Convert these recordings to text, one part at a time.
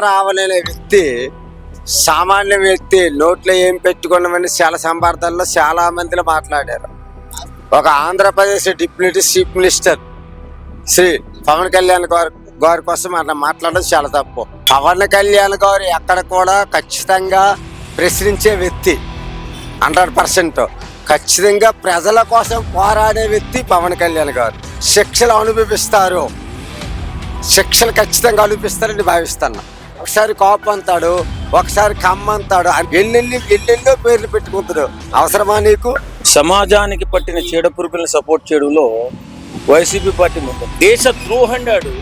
రావణనే వ్యక్తి సామాన్య వ్యక్తి నోట్లో ఏం పెట్టుకున్నామని చాలా సందర్భాల్లో చాలా మందిలో మాట్లాడారు. ఒక Andhra Pradesh deputy chief minister Shri Pawan Kalyan గారి కోసం అట్లా మాట్లాడడం చాలా తప్పు. పవన్ కళ్యాణ్ గారు ఎక్కడ కూడా ఖచ్చితంగా ప్రశ్నించే వ్యక్తి 100%. ఖచ్చితంగా ప్రజల కోసం పోరాడే వ్యక్తి పవన్ కళ్యాణ్ గారు. శిక్షలు అనుభవిస్తారు, శిక్షలు ఖచ్చితంగా అనుభవిస్తారని భావిస్తాను. ఒకసారి కోపం అంతాడు, ఒకసారి కమ్మంతాడు, ఎల్లెల్లో పేర్లు పెట్టుకుంటాడు. అవసరమా నీకు? సమాజానికి పట్టిన చీడ పురుగులను సపోర్ట్ చేయడంలో వైసీపీ పార్టీ ముందు. దేశ ద్రోహండాడు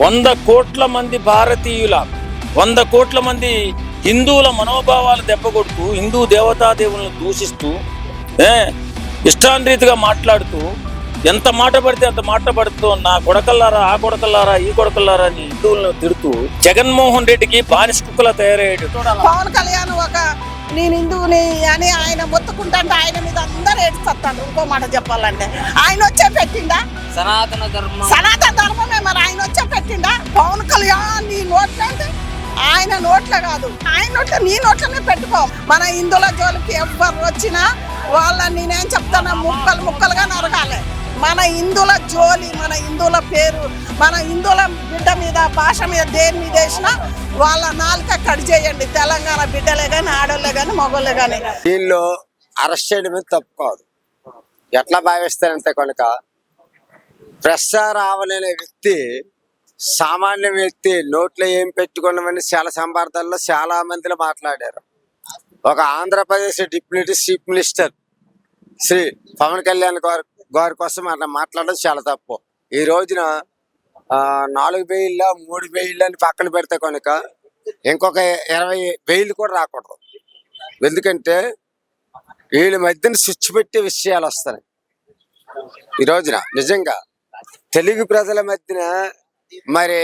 100 కోట్ల మంది భారతీయుల 100 కోట్ల మంది హిందువుల మనోభావాలు దెబ్బకొడుతూ, హిందూ దేవతాదేవులను దూషిస్తూ, ఇష్టాన్రీతిగా మాట్లాడుతూ, ఎంత మాట పడితే అంత మాట పడుతూ, నా కొడకల్లారా, ఆ కొడకల్లారా, ఈ కొడకల్లారా అని హిందువులను తిడుతూ జగన్మోహన్ రెడ్డికి బానిస కుక్కలా తయారయ్యాడు. పవన్ కళ్యాణ్ నేను హిందువుని అని ఆయన మొత్తుకుంటా ఆయన మీద అందరూ ఏడుస్తాను. ఇంకో మాట చెప్పాలంటే ఆయన వచ్చే పెట్టిండా సనాతన ధర్మమే, మరి ఆయన వచ్చే పెట్టిండా? పవన్ కళ్యాణ్ నీ నోట్లంటే ఆయన నోట్లో కాదు, ఆయన నోట్లో నీ నోట్లనే పెట్టుకో. మన హిందువుల జోలికి ఎవరు వచ్చినా వాళ్ళని నేనేం చెప్తాను, ముక్కలుగా నరగాలి. మన హిందువుల జోలి, మన హిందువుల పేరు, మన హిందువుల బిడ్డ మీద, భాష మీద, దేని మీద వేసినా వాళ్ళ నాలుక కట్ చేయండి. తెలంగాణ బిడ్డలే కానీ, ఆడోళ్ళే కానీ, మగోళ్ళే కానీ. వీళ్ళు అరెస్ట్ చేయడం మీద తప్పుకోదు. ఎట్లా భావిస్తారంటే కనుక రావణనే వ్యక్తి సామాన్య వ్యక్తి నోట్లో ఏం పెట్టుకున్నామని చాలా సందర్భాల్లో చాలా మందిలో మాట్లాడారు. ఒక Andhra Pradesh deputy chief minister Shri Pawan Kalyan గారి కోసం అట్లా మాట్లాడడం చాలా తప్పు. ఈ రోజున 4 బెయిల్ 3 బెయిల్ అని పక్కన పెడితే కనుక ఇంకొక 20 బెయిల్ కూడా రాకూడదు. ఎందుకంటే వీళ్ళ మధ్యన స్విచ్ పెట్టే విషయాలు వస్తాయి. ఈ రోజున నిజంగా తెలుగు ప్రజల మధ్యన మరి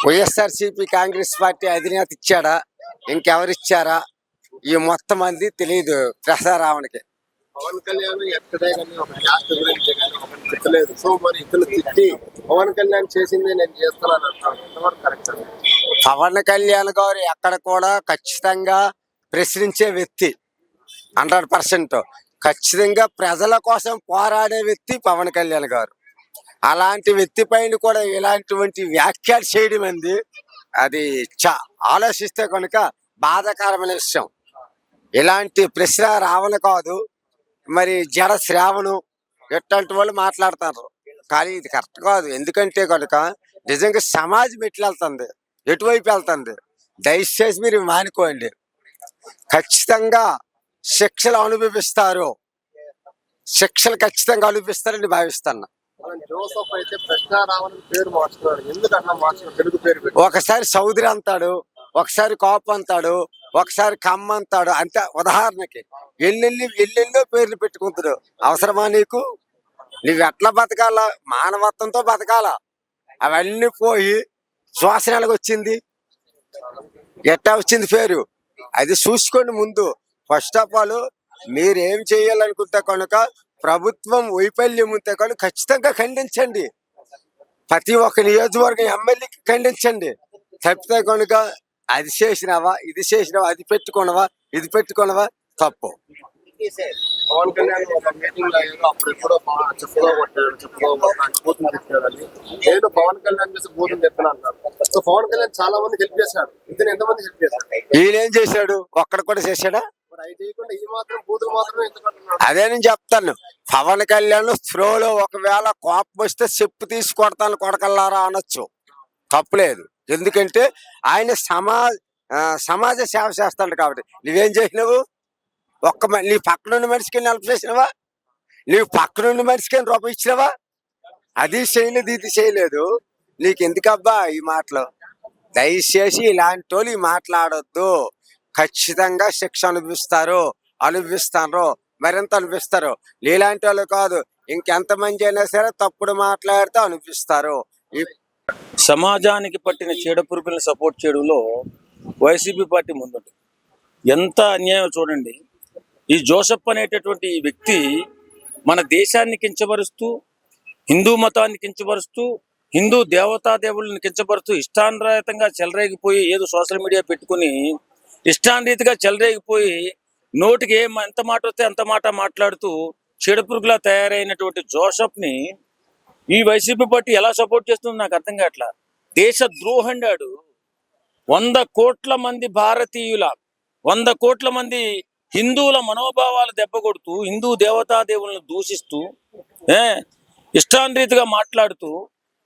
వైఎస్ఆర్సీపీ కాంగ్రెస్ పార్టీ అధినేత ఇచ్చాడా, ఇంకెవరిచ్చారా, ఈ మొత్తం మంది తెలియదు రావణకి. పవన్ కళ్యాణ్ ఎక్కడే కానీ ఒక క్యాస్ట్ గురించి కానీ ఒకటి తిట్టలేదు. సో మరి ఇతను తిట్టి పవన్ కళ్యాణ్ చేసిందే నేను చేస్తున్నాను అంటాను, ఎంతవరకు కరెక్ట్? పవన్ కళ్యాణ్ గారు ఎక్కడ కూడా ఖచ్చితంగా ప్రశ్నించే వ్యక్తి 100%. ఖచ్చితంగా ప్రజల కోసం పోరాడే వ్యక్తి పవన్ కళ్యాణ్ గారు. అలాంటి వ్యక్తి పైన కూడా ఇలాంటి వ్యాఖ్యలు చేయడం అంది అది ఆలోచిస్తే కనుక బాధాకరమైన విషయం. ఇలాంటి ప్రశ్న రావణ కాదు, మరి జడ శ్రావణు ఎట్లాంటి వాళ్ళు మాట్లాడతారు. కానీ ఇది కరెక్ట్ కాదు. ఎందుకంటే కనుక నిజంగా సమాజం వెళ్తుంది, ఎటువైపు వెళ్తుంది. దయచేసి మీరు మానుకోండి. ఖచ్చితంగా శిక్షలు అనుభవిస్తారు, శిక్షలు ఖచ్చితంగా అనుభవిస్తారని భావిస్తున్నా. జోసఫ్ అయితే రావణ్ పేరు మార్చుకున్నాడు. ఎందుకన్నా మార్చుకున్నాడు? తెలుగు పేరు. ఒకసారి సౌదరి అంతాడు, ఒకసారి కోపం అంతాడు, ఒకసారి కమ్మ అంతాడు. అంతే. ఉదాహరణకి ఎల్లెల్లో పేర్లు పెట్టుకుంటాడు. అవసరమా నీకు? నువ్వు ఎట్లా బతకాలా? మానవత్వంతో బతకాలా. అవన్నీ పోయి శ్వాసనాలకు వచ్చింది, ఎట్టా వచ్చింది పేరు? అది చూసుకోండి ముందు. ఫస్ట్ ఆఫ్ ఆల్ మీరేం చేయాలనుకుంటే కనుక ప్రభుత్వం వైఫల్యం ఉంటే కనుక ఖచ్చితంగా ఖండించండి. ప్రతి ఒక్క నియోజకవర్గం ఎమ్మెల్యేకి ఖండించండి. తప్పితే కనుక అది చేసినావా, ఇది చేసినావా, అది పెట్టుకున్నావా, ఇది పెట్టుకున్నావా, తప్పు. పవన్ కళ్యాణ్ ఒక మీటింగ్ లో ఏదో అప్పుడు ఎప్పుడో చెప్పుదో కొట్టాడు, నేను పవన్ కళ్యాణ్ చేసి బూతులు చెప్తాను అన్నారు. సో పవన్ కళ్యాణ్ చాలా మంది హెల్ప్ చేశాడు. ఇతను ఎంతమంది హెల్ప్ చేశాడు? ఈయనేం చేశాడు? ఒక్కడ కూడా చేశాడా? అదే నేను చెప్తాను. పవన్ కళ్యాణ్ త్రోలో ఒకవేళ కోపం వస్తే చెప్పు తీసి కొడతాను కొడకల్లారా అనొచ్చు, తప్పులేదు. ఎందుకంటే ఆయన సమాజ సేవ చేస్తాడు కాబట్టి. నువ్వేం చేసినావు? నీ పక్కనున్న మనిషికి హెల్ప్ చేసినావా? నీవు పక్కనున్న మనిషికి రూపాయి ఇచ్చినావా? అది చేయలేదు, ఇది చేయలేదు. నీకు ఎందుకబ్బా ఈ మాటలు? దయచేసి ఇలాంటి వాళ్ళు మాట్లాడొద్దు. ఖచ్చితంగా శిక్ష అనుభవిస్తారు, మరింత అనుభవిస్తారు. నీలాంటి వాళ్ళు కాదు, ఇంకెంతమంది అయినా సరే తప్పుడు మాట్లాడితే అనుభవిస్తారు. సమాజానికి పట్టిన చీడ పురుగులను సపోర్ట్ చేయడంలో వైసీపీ పార్టీ ముందుంది. ఎంత అన్యాయం చూడండి. ఈ జోసెఫ్ అనేటటువంటి ఈ వ్యక్తి మన దేశాన్ని కించపరుస్తూ, హిందూ మతాన్ని కించపరుస్తూ, హిందూ దేవతా దేవుళ్ళని కించపరుస్తూ ఇష్టానురహితంగా చెలరేగిపోయి ఏదో సోషల్ మీడియా పెట్టుకుని ఇష్టానురీతిగా చెలరేగిపోయి నోటికి ఎంత మాట వస్తే అంత మాట మాట్లాడుతూ చెడుపురుగులా తయారైనటువంటి జోసఫ్ని ఈ వైసీపీ పార్టీ ఎలా సపోర్ట్ చేస్తుందో నాకు అర్థం కావట్లా. దేశ ద్రోహండాడు. 100 కోట్ల మంది భారతీయుల 100 కోట్ల మంది హిందువుల మనోభావాలు దెబ్బకొడుతూ హిందూ దేవతా దేవుళ్ళను దూషిస్తూ ఇష్టానురీతిగా మాట్లాడుతూ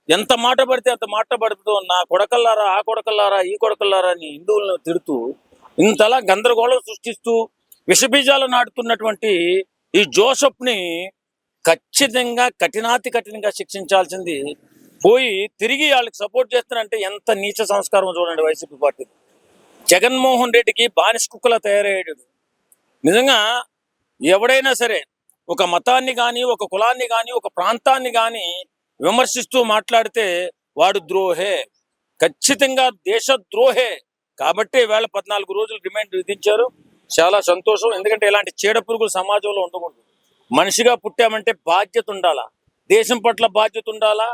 ఎంత మాట పడితే అంత మాట పడుతూ నా కొడకల్లారా ఆ కొడకల్లారా ఈ కొడకల్లారా అని హిందువులను తిడుతూ ఇంతలా గందరగోళం సృష్టిస్తూ విషబీజాలు నాటుతున్నటువంటి ఈ జోసఫ్ని ఖచ్చితంగా కఠినంగా శిక్షించాల్సింది పోయి తిరిగి వాళ్ళకి సపోర్ట్ చేస్తానంటే ఎంత నీచ సంస్కారం చూడండి వైసీపీ పార్టీ. జగన్మోహన్ రెడ్డికి బానిస కుక్కలా తయారయ్యాడు. నిజంగా ఎవడైనా సరే ఒక మతాన్ని కానీ ఒక కులాన్ని కానీ ఒక ప్రాంతాన్ని కానీ విమర్శిస్తూ మాట్లాడితే వాడు ద్రోహే, ఖచ్చితంగా దేశ ద్రోహే. కాబట్టి వేళ 14 రోజులు రిమాండ్ విధించారు. చాలా సంతోషం. ఎందుకంటే ఇలాంటి చీడ పురుగులు సమాజంలో ఉండకూడదు. మనిషిగా పుట్టామంటే బాధ్యత ఉండాలా, దేశం పట్ల బాధ్యత ఉండాలా,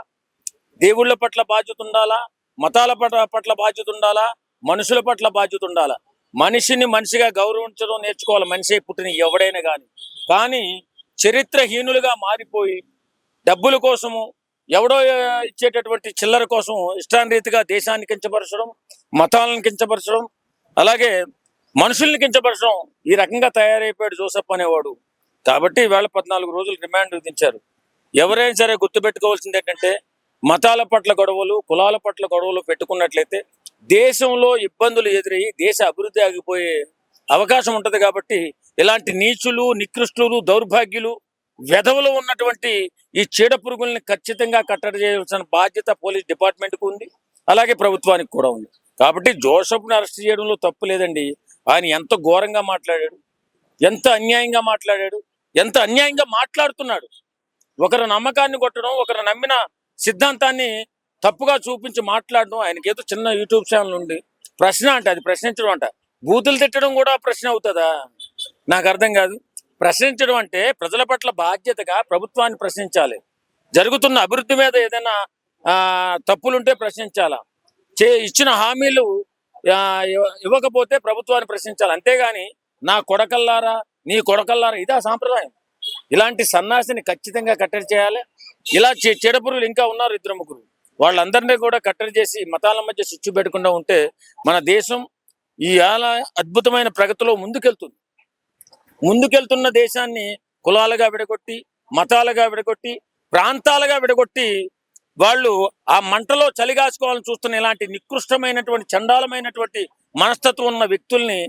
దేవుళ్ళ పట్ల బాధ్యత ఉండాలా, మతాల పట్ల బాధ్యత ఉండాలా, మనుషుల పట్ల బాధ్యత ఉండాలా. మనిషిని మనిషిగా గౌరవించడం నేర్చుకోవాలి మనిషి పుట్టిన ఎవడైనా కానీ చరిత్రహీనులుగా మారిపోయి డబ్బుల కోసము ఎవడో ఇచ్చేటటువంటి చిల్లర కోసం ఇష్టానురీతిగా దేశాన్ని కించపరచడం, మతాలను కించపరచడం, అలాగే మనుషుల్ని కించపరచడం, ఈ రకంగా తయారైపోయాడు జోసెఫ్ అనేవాడు. కాబట్టి ఈవేళ 14 రోజులు రిమాండ్ విధించారు. ఎవరైనా సరే గుర్తుపెట్టుకోవాల్సింది ఏంటంటే మతాల పట్ల గొడవలు, కులాల పట్ల గొడవలు పెట్టుకున్నట్లయితే దేశంలో ఇబ్బందులు ఎదురయ్యి దేశ అభివృద్ధి ఆగిపోయే అవకాశం ఉంటుంది. కాబట్టి ఇలాంటి నీచులు, నికృష్టులు, దౌర్భాగ్యులు, వెధవలు ఉన్నటువంటి ఈ చీడ పురుగుల్ని ఖచ్చితంగా కట్టడి చేయాల్సిన బాధ్యత పోలీస్ డిపార్ట్మెంట్కు ఉంది, అలాగే ప్రభుత్వానికి కూడా ఉంది. కాబట్టి జోసెఫ్ని అరెస్ట్ చేయడంలో తప్పు లేదండి. ఆయన ఎంత ఘోరంగా మాట్లాడాడు, ఎంత అన్యాయంగా మాట్లాడాడు, ఎంత అన్యాయంగా మాట్లాడుతున్నాడు. ఒకరి నమ్మకాన్ని కొట్టడం, ఒకరు నమ్మిన సిద్ధాంతాన్ని తప్పుగా చూపించి మాట్లాడడం. ఆయనకి ఏదో చిన్న యూట్యూబ్ ఛానల్ ఉంది, ప్రశ్న అంటే అది ప్రశ్నించడం అంట. బూతులు తిట్టడం కూడా ప్రశ్న అవుతుందా? నాకు అర్థం కాదు. ప్రశ్నించడం అంటే ప్రజల పట్ల బాధ్యతగా ప్రభుత్వాన్ని ప్రశ్నించాలి. జరుగుతున్న అభివృద్ధి మీద ఏదైనా తప్పులుంటే ప్రశ్నించాలా. ఇచ్చిన హామీలు ఇవ్వకపోతే ప్రభుత్వాన్ని ప్రశ్నించాలి. అంతేగాని నా కొడకల్లారా నీ కొడకల్లారా ఇదా సాంప్రదాయం. ఇలాంటి సన్నాసిని ఖచ్చితంగా కట్టడి చేయాలి. ఇలా చెడపురులు ఇంకా ఉన్నారు 2-3. వాళ్ళందరినీ కూడా కట్టడి చేసి మతాల మధ్య చిచ్చు పెట్టకుండా ఉంటే మన దేశం ఈ అద్భుతమైన ప్రగతిలో ముందుకెళ్తున్న దేశాన్ని కులాలుగా విడగొట్టి, మతాలుగా విడగొట్టి, ప్రాంతాలుగా విడగొట్టి వాళ్ళు ఆ మంటలో చలిగాచుకోవాలని చూస్తున్న ఇలాంటి నికృష్టమైనటువంటి చండాలమైనటువంటి మనస్తత్వం ఉన్న వ్యక్తుల్ని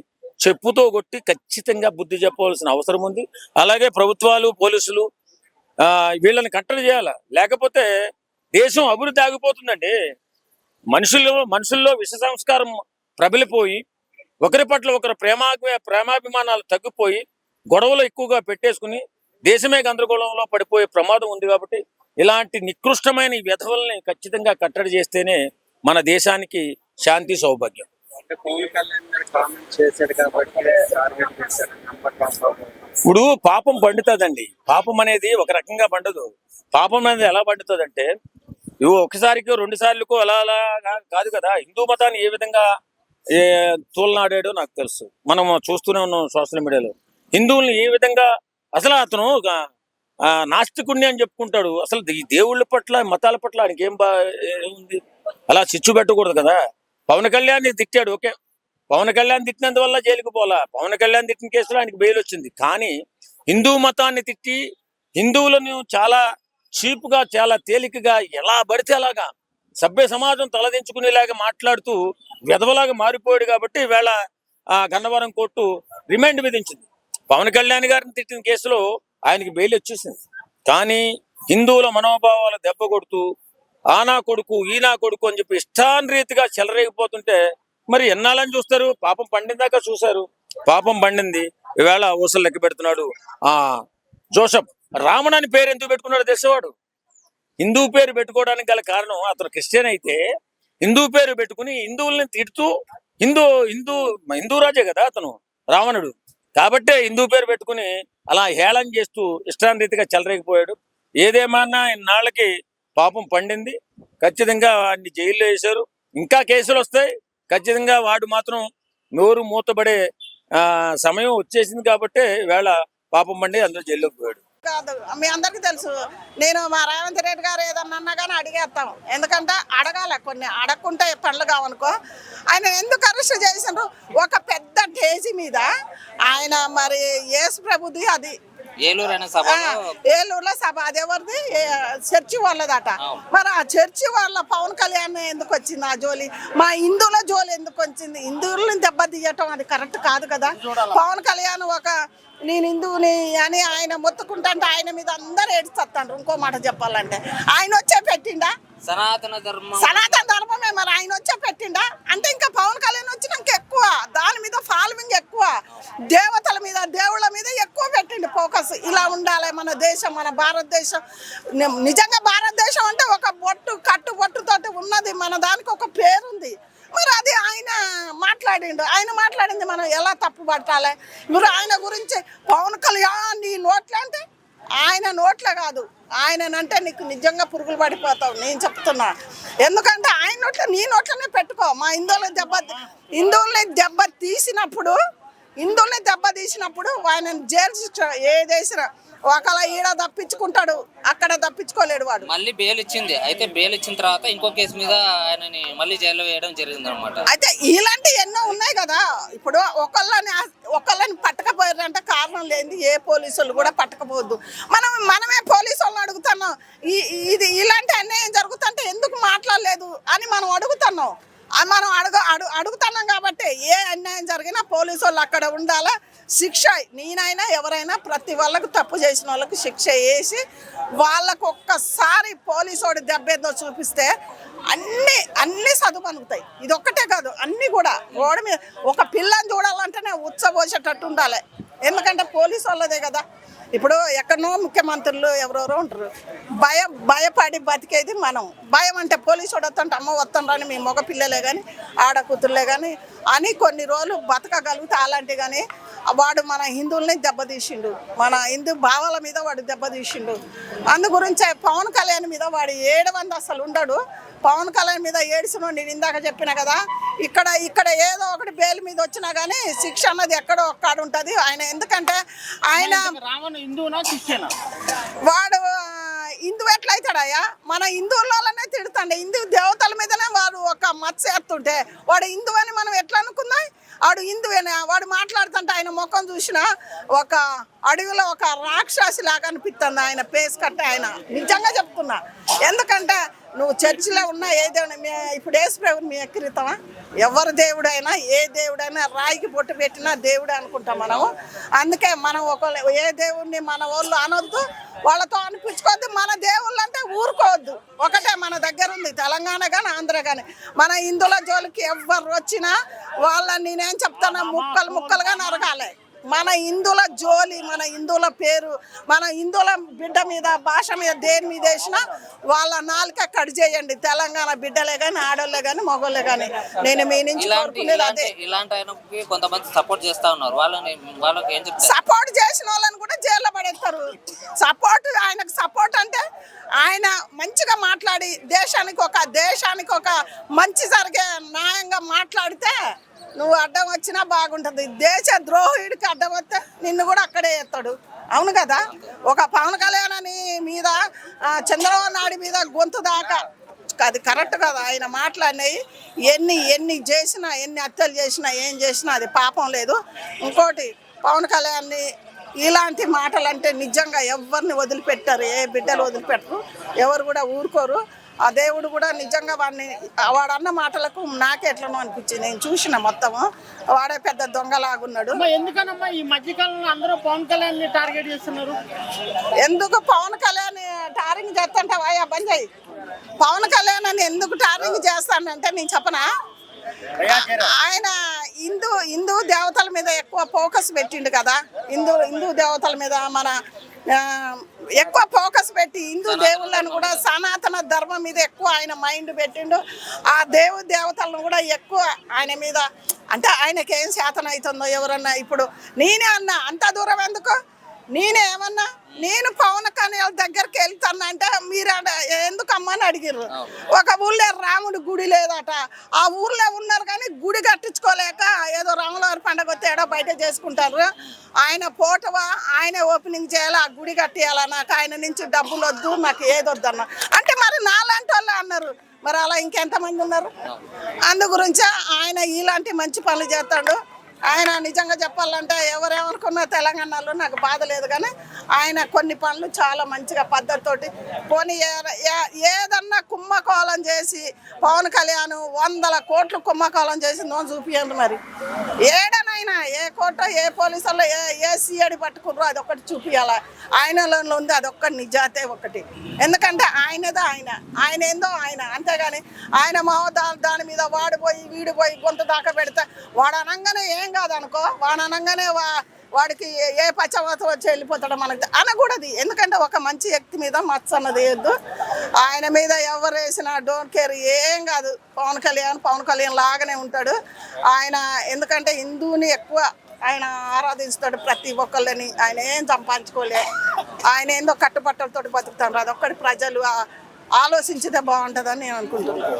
చెప్పుతో కొట్టి ఖచ్చితంగా బుద్ధి చెప్పవలసిన అవసరం ఉంది. అలాగే ప్రభుత్వాలు, పోలీసులు వీళ్ళని కట్టడి చేయాలి. లేకపోతే దేశం అభివృద్ధి ఆగిపోతుందండి. మనుషుల్లో విష సంస్కారం ప్రబలిపోయి ఒకరి పట్ల ఒకరు ప్రేమాభిమానాలు తగ్గిపోయి గొడవలు ఎక్కువగా పెట్టేసుకుని దేశమే గందరగోళంలో పడిపోయే ప్రమాదం ఉంది. కాబట్టి ఇలాంటి నికృష్టమైన ఈ వ్యధవల్ని ఖచ్చితంగా కట్టడి చేస్తేనే మన దేశానికి శాంతి, సౌభాగ్యం. ఇప్పుడు పాపం పండుతుందండి. పాపం అనేది ఒక రకంగా పండదు. పాపం అనేది ఎలా పండుతుందంటే ఇవి ఒకసారికో 2 సార్లకో అలా కాదు కదా. హిందూ మతాన్ని ఏ విధంగా తూలనాడాడో నాకు తెలుసు. మనం చూస్తూనే ఉన్నాం సోషల్ మీడియాలో. హిందువుల్ని ఏ విధంగా అసలు అతను నాస్తికుణ్ణి అని చెప్పుకుంటాడు. అసలు ఈ దేవుళ్ళ పట్ల, మతాల పట్ల ఆయనకి ఏముంది? అలా చిచ్చు పెట్టకూడదు కదా. పవన్ కళ్యాణ్ తిట్టాడు, ఓకే. పవన్ కళ్యాణ్ తిట్టినందువల్ల జైలుకు పోలా. పవన్ కళ్యాణ్ తిట్టిన కేసులో ఆయనకి బెయిల్ వచ్చింది. కానీ హిందూ మతాన్ని తిట్టి హిందువులను చాలా చీప్గా, చాలా తేలికగా ఎలా పడితే అలాగా సభ్య సమాజం తలదించుకునేలాగా మాట్లాడుతూ వెధవలాగా మారిపోయాడు. కాబట్టి ఈవేళ గన్నవరం కోర్టు రిమాండ్ విధించింది. పవన్ కళ్యాణ్ గారిని తిట్టిన కేసులో ఆయనకి బెయిల్ వచ్చేసింది. కానీ హిందువుల మనోభావాలు దెబ్బ కొడుతూ ఆనా కొడుకు ఈనా కొడుకు అని చెప్పి ఇష్టానురీతిగా చెలరేగిపోతుంటే మరి ఎన్నాళ్ళని చూస్తారు? పాపం పండిందాకా చూశారు. పాపం పండింది. ఈవేళ ఊసలు లెక్క పెడుతున్నాడు జోసెఫ్. రామన్ అని పేరు ఎందుకు పెట్టుకున్నాడు తెలిసేవాడు? హిందూ పేరు పెట్టుకోవడానికి గల కారణం అతను క్రిస్టియన్ అయితే హిందూ పేరు పెట్టుకుని హిందువుల్ని తిడుతూ హిందూ రాజే కదా అతను రావణుడు. కాబట్టే హిందూ పేరు పెట్టుకుని అలా హేళన చేస్తూ ఇష్టానురీతిగా చెలరేగిపోయాడు. ఏదేమన్నా ఇన్నాళ్ళకి పాపం పండింది. ఖచ్చితంగా వాడిని జైల్లో వేశారు. ఇంకా కేసులు వస్తాయి. ఖచ్చితంగా వాడు మాత్రం నోరు మూతపడే సమయం వచ్చేసింది కాబట్టి వేళ పాపం పండి అందరూ జైల్లోకి పోయాడు. కాదు, మీ అందరికీ తెలుసు. నేను మా రేవంత్ రెడ్డి గారు ఏదన్నా అన్నా కానీ అడిగేస్తాం. ఎందుకంటే అడగాల, కొన్ని అడగకుంటే పనులు కావనుకో. ఆయన ఎందుకు అరెస్ట్ చేసిండ్రు? ఒక పెద్ద స్టేజీ మీద ఆయన మరి యేసు ప్రభుది అది ఏలూరులో సభ, అది ఎవరిది? చర్చి వాళ్ళదట. మరి ఆ చర్చి వాళ్ళ పవన్ కళ్యాణ్ ఎందుకు వచ్చింది ఆ జోలి? మా హిందువుల జోలి ఎందుకు వచ్చింది? హిందువులను దెబ్బతీయటం అది కరెక్ట్ కాదు కదా. పవన్ కళ్యాణ్ ఒక నేను హిందువుని అని ఆయన మొత్తుకుంటే ఆయన మీద అందరు ఏడుస్తారు. ఇంకో మాట చెప్పాలంటే ఆయన వచ్చే పెట్టిండా సనాతన ధర్మమే, మరి ఆయన వచ్చే పెట్టిండా అంటే ఇంకా పవన్ కళ్యాణ్ వచ్చినాక ఎక్కువ దాని మీద ఫాలోయింగ్ ఎక్కువ, దేవతల మీద దేవుళ్ళ మీద ఎక్కువ పెట్టిండు ఫోకస్. ఇలా ఉండాలి మన దేశం, మన భారతదేశం. నిజంగా భారతదేశం అంటే ఒక కట్టుబొట్టుతోటి ఉన్నది, మన దానికి ఒక పేరుంది. మరి అది ఆయన మాట్లాడిండు. ఆయన మాట్లాడింది మనం ఎలా తప్పు పట్టాలి? మీరు ఆయన గురించి పవన్ కళ్యాణ్ నీ నోట్లే అంటే ఆయన నోట్లే కాదు, ఆయనంటే నీకు నిజంగా పురుగులు పడిపోతావు. నేను చెప్తున్నా. ఎందుకంటే ఆయన నోట్ల నీ నోట్లనే పెట్టుకో. మా హిందువుల్ని దెబ్బ తీసినప్పుడు ఆయన జైలు ఏదేసినా ఒకలా ఈడ తప్పించుకుంటాడు, అక్కడ తప్పించుకోలేడు వాడు. మళ్ళీ బెయిల్ ఇచ్చింది. అయితే బెయిల్ ఇచ్చిన తర్వాత ఇంకో కేసు మీద ఆయనని మళ్ళీ జైల్లో వేయడం జరిగింది అనమాట. అయితే ఇలాంటి ఎన్నో ఉన్నాయి కదా. ఇప్పుడు ఒకళ్ళని పట్టకపోయారంటే కారణం లేని ఏ పోలీసులు కూడా పట్టకపోవద్దు. మనమే పోలీసు వాళ్ళని అడుగుతున్నాం. ఇది ఇలాంటి అన్యాయం జరుగుతుంటే ఎందుకు మాట్లాడలేదు అని మనం అడుగుతున్నాం. మనం అడుగుతున్నాం కాబట్టి ఏ అన్యాయం జరిగినా పోలీసు వాళ్ళు అక్కడ ఉండాలా. శిక్ష నేనైనా ఎవరైనా ప్రతి వాళ్ళకు తప్పు చేసిన వాళ్ళకు శిక్ష వేసి వాళ్ళకు ఒక్కసారి పోలీసు వాడి దెబ్బేదో చూపిస్తే అన్నీ చదువుకనుకుతాయి. ఇది ఒక్కటే కాదు, అన్నీ కూడా రోడ్డు మీద ఒక పిల్లని చూడాలంటేనే ఉచ్చబోసేటట్టు ఉండాలి. ఎందుకంటే పోలీసు వాళ్ళదే కదా. ఇప్పుడు ఎక్కడనో ముఖ్యమంత్రులు ఎవరెవరో ఉంటారు, భయపడి బతికేది మనం. భయం అంటే పోలీసు వాడు వస్తుంటే అమ్మ వస్తుండ్రని మీ మగ పిల్లలే కానీ ఆడ కూతుర్లే కానీ అని కొన్ని రోజులు బతకగలిగితే అలాంటివి. కానీ వాడు మన హిందువుల్ని దెబ్బతీసిండు, మన హిందూ భావాల మీద వాడు దెబ్బతీసిండు. అందు గురించే పవన్ కళ్యాణ్ మీద వాడు ఏడవంది అసలు ఉండడు. పవన్ కళ్యాణ్ మీద ఏడిసిన నేను ఇందాక చెప్పిన కదా, ఇక్కడ ఏదో ఒకటి బెయిల్ మీద వచ్చినా కానీ శిక్ష అన్నది ఎక్కడో ఒక్కడ ఉంటుంది. ఆయన ఎందుకంటే ఆయన వాడు హిందువు ఎట్లయితాడయ్యా? మన హిందువులనే తిడుతాండే, హిందూ దేవతల మీదనే వాడు ఒక మచ్చ ఎత్తుంటే వాడు హిందువు అని మనం ఎట్లా అనుకుందాం? వాడు హిందువేనా? వాడు మాట్లాడుతుంటే ఆయన ముఖం చూసినా ఒక అడవిలో ఒక రాక్షసి లాగా అనిపిస్తుంది ఆయన ఫేస్ కట్టే. ఆయన నిజంగా చెప్తున్నా. ఎందుకంటే నువ్వు చర్చిలో ఉన్న ఏ దేవుడు ఇప్పుడు యేసు ప్రభుని మీ ఎక్కిరితామా? ఎవరు దేవుడైనా ఏ దేవుడైనా రాయికి బొట్టు పెట్టినా దేవుడే అనుకుంటాం మనము. అందుకే మనం ఏ దేవుడిని మన వాళ్ళు అనొద్దు, వాళ్ళతో అనిపించుకోవద్దు. మన దేవుళ్ళు అంటే ఊరుకోవద్దు. ఒకటే మన దగ్గర ఉంది తెలంగాణ కానీ ఆంధ్ర కానీ. మన హిందువుల జోలికి ఎవరు వచ్చినా వాళ్ళని నేనేం చెప్తాను, ముక్కలుగా నరగాలి. మన హిందువుల జోలి, మన హిందువుల పేరు, మన హిందువుల బిడ్డ మీద భాష మీద దేని మీద వేసినా వాళ్ళ నాలుక కట్ చేయండి. తెలంగాణ బిడ్డలే కానీ ఆడోళ్ళే కానీ మగోళ్ళే కానీ. నేను మీ నుంచి కోరుకునేది అదే. ఇలాంటి కొంతమంది సపోర్ట్ చేస్తా ఉన్నారు. వాళ్ళకి ఏం చెప్తారు? సపోర్ట్ చేసిన వాళ్ళని కూడా జైల్లో పడేస్తారు. ఆయనకు సపోర్ట్ అంటే ఆయన మంచిగా మాట్లాడి దేశానికి ఒక మంచి జరిగే న్యాయంగా మాట్లాడితే నువ్వు అడ్డం వచ్చినా బాగుంటుంది. దేశ ద్రోహుడికి అడ్డం వస్తే నిన్ను కూడా అక్కడే వేస్తాడు. అవును కదా. ఒక పవన్ కళ్యాణ్ అని మీద చంద్రబాబు నాయుడు మీద గొంతు దాకా అది కరెక్ట్ కదా. ఆయన మాట్లాడినవి ఎన్ని చేసినా, ఎన్ని హత్యలు చేసినా, ఏం చేసినా అది పాపం లేదు. ఇంకోటి పవన్ కళ్యాణ్ని ఇలాంటి మాటలు అంటే నిజంగా ఎవరిని వదిలిపెట్టారు, ఏ బిడ్డలు వదిలిపెట్టరు, ఎవరు కూడా ఊరుకోరు. ఆ దేవుడు కూడా నిజంగా వాడు అన్న మాటలకు నాకే ఎట్లనో అనిపించింది. నేను చూసిన మొత్తము వాడే పెద్ద దొంగలాగున్నాడు. ఎందుకనమ్మా ఈ మధ్యకాలంలో అందరూ పవన్ కళ్యాణ్ టార్గెట్ చేస్తున్నారు? ఎందుకు పవన్ కళ్యాణ్ టార్గెట్ చేస్తుంటే వాయా బంజాయి పవన్ కళ్యాణ్ అని ఎందుకు టార్గెట్ చేస్తానంటే నేను చెప్పనా, ఆయన హిందూ దేవతల మీద ఎక్కువ ఫోకస్ పెట్టిండు కదా. హిందూ దేవతల మీద మన ఎక్కువ ఫోకస్ పెట్టి హిందూ దేవుళ్ళను కూడా సనాతన ధర్మం మీద ఎక్కువ ఆయన మైండ్ పెట్టిండు. ఆ దేవతలను కూడా ఎక్కువ ఆయన మీద అంటే ఆయనకి ఏం శాతం అవుతుందో ఎవరన్నా. ఇప్పుడు నేనే అన్నా అంత దూరం ఎందుకు, నేనేమన్నా నేను పవన్ కళ్యాణ్ దగ్గరికి వెళ్తానంటే మీరు ఎందుకమ్మా అని అడిగిర్రు. ఒక ఊళ్ళో రాముడి గుడి లేదట, ఆ ఊర్లో ఉన్నారు కానీ గుడి కట్టించుకోలేక ఏదో రాములవారి పండుగ తేడా బయట చేసుకుంటారు. ఆయన పోటవా ఆయనే ఓపెనింగ్ చేయాలి, ఆ గుడి కట్టియాలా, నాకు ఆయన నుంచి డబ్బులు వద్దు, నాకు ఏది వద్దన్న అంటే మరి నాలాంటి వాళ్ళు అన్నారు. మరి అలా ఇంకెంతమంది ఉన్నారు? అందు గురించి ఆయన ఇలాంటి మంచి పనులు చేస్తాడు. ఆయన నిజంగా చెప్పాలంటే ఎవరెవరుకున్న తెలంగాణలో నాకు బాధ లేదు, కానీ ఆయన కొన్ని పనులు చాలా మంచిగా పద్ధతితోటి పోనీ ఏదన్నా కుంభకోణం చేసి పవన్ కళ్యాణ్ 100 కోట్లు కుంభకోణం చేసిందో చూపియండి. మరి ఏడనైనా ఏ కోర్టు ఏ పోలీసుల్లో ఏ సీఐడి పట్టుకుర్రో అదొకటి చూపియాల. ఆయనలో ఉంది అదొక్కటి నిజాతే ఒకటి. ఎందుకంటే ఆయనదో ఆయన ఏందో ఆయన, అంతేగాని ఆయన మా దాని మీద వాడిపోయి వీడిపోయి గొంతు దాకా పెడితే వాడు అనగానే ఏం కాదనుకో, వాడు అనగానే వాడికి ఏ పచ్చవాత వచ్చి వెళ్ళిపోతాడో మనకి అనకూడదు. ఎందుకంటే ఒక మంచి వ్యక్తి మీద మచ్చ అన్నది వేయద్దు. ఆయన మీద ఎవరు వేసినా డోంట్ కేర్, ఏం కాదు. పవన్ కళ్యాణ్ లాగానే ఉంటాడు ఆయన. ఎందుకంటే హిందువుని ఎక్కువ ఆయన ఆరాధిస్తాడు ప్రతి ఒక్కళ్ళని. ఆయన ఏం సంపాదించుకోలే, ఆయన ఏందో కట్టుబట్టలతోటి బతుకుతాడు. అదొక్కటి ప్రజలు ఆలోచించితే బాగుంటుందని నేను అనుకుంటున్నాను.